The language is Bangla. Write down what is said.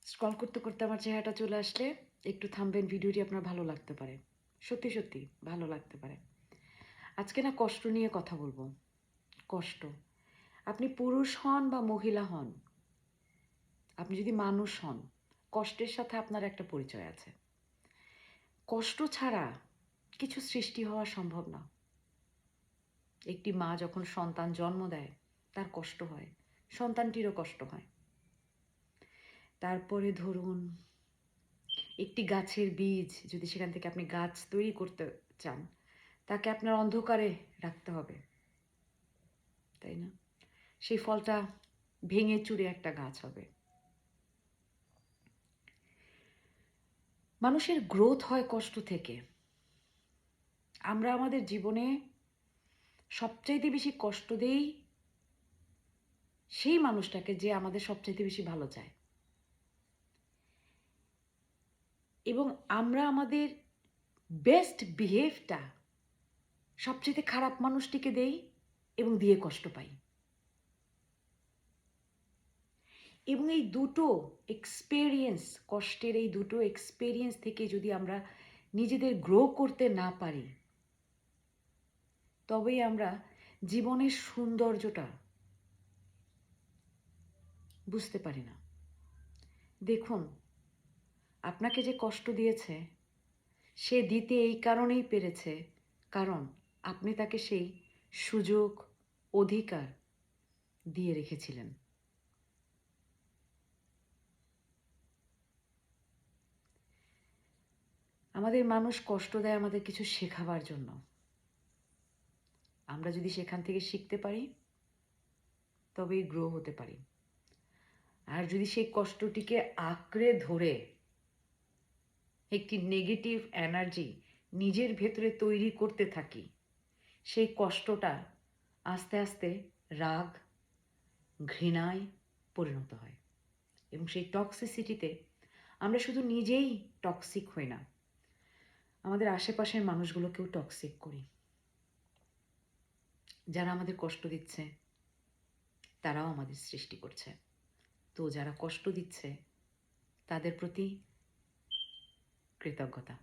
স্ক্রল করতে করতে আমার চেহারাটা চলে আসলে একটু থামবেন, ভিডিওটি আপনার ভালো লাগতে পারে। সত্যি সত্যি ভালো লাগতে পারে। আজকে না কষ্ট নিয়ে কথা বলবো। কষ্ট। আপনি পুরুষ হন বা মহিলা হন, আপনি যদি মানুষ হন, কষ্টের সাথে আপনার একটা পরিচয় আছে। কষ্ট ছাড়া কিছু সৃষ্টি হওয়া সম্ভব না। একটি মা যখন সন্তান জন্ম দেয়, তার কষ্ট হয়, সন্তানটিরও কষ্ট হয়। তারপরে ধরুন একটি গাছের বীজ, যদি সেখান থেকে আপনি গাছ তৈরি করতে চান, তাকে আপনার অন্ধকারে রাখতে হবে, তাই না? সেই ফলটা ভেঙে চুরে একটা গাছ হবে। মানুষের গ্রোথ হয় কষ্ট থেকে। আমরা আমাদের জীবনে সবচাইতে বেশি কষ্ট দেই সেই মানুষটাকে যে আমাদের সবচাইতে বেশি ভালো চায়, এবং আমরা আমাদের বেস্ট বিহেভটা সবচেয়ে খারাপ মানুষটিকে দেই এবং দিয়ে কষ্ট পাই। এবং এই দুটো এক্সপেরিয়েন্স, কষ্টের এই দুটো এক্সপেরিয়েন্স থেকে যদি আমরা নিজেদের গ্রো করতে না পারি, তবেই আমরা জীবনের সৌন্দর্যটা বুঝতে পারি না। দেখুন, আপনাকে যে কষ্ট দিয়েছে, সে দিতে এই কারণেই পেরেছে, কারণ আপনি তাকে সেই সুযোগ, অধিকার দিয়ে রেখেছিলেন। আমাদের মানুষ কষ্ট দেয় আমাদের কিছু শেখাবার জন্য। আমরা যদি সেখান থেকে শিখতে পারি, তবেই গ্রো হতে পারি। আর যদি সেই কষ্টটিকে আঁকড়ে ধরে একটি নেগেটিভ এনার্জি নিজের ভেতরে তৈরি করতে থাকি, সেই কষ্টটা আস্তে আস্তে রাগ, ঘৃণায় পরিণত হয়। এবং সেই টক্সিসিটিতে আমরা শুধু নিজেই টক্সিক হই না, আমাদের আশেপাশের মানুষগুলোকেও টক্সিক করি। যারা আমাদের কষ্ট দিচ্ছে, তারাও আমাদের সৃষ্টি করছে। তো যারা কষ্ট দিচ্ছে, তাদের প্রতি কৃতজ্ঞতা।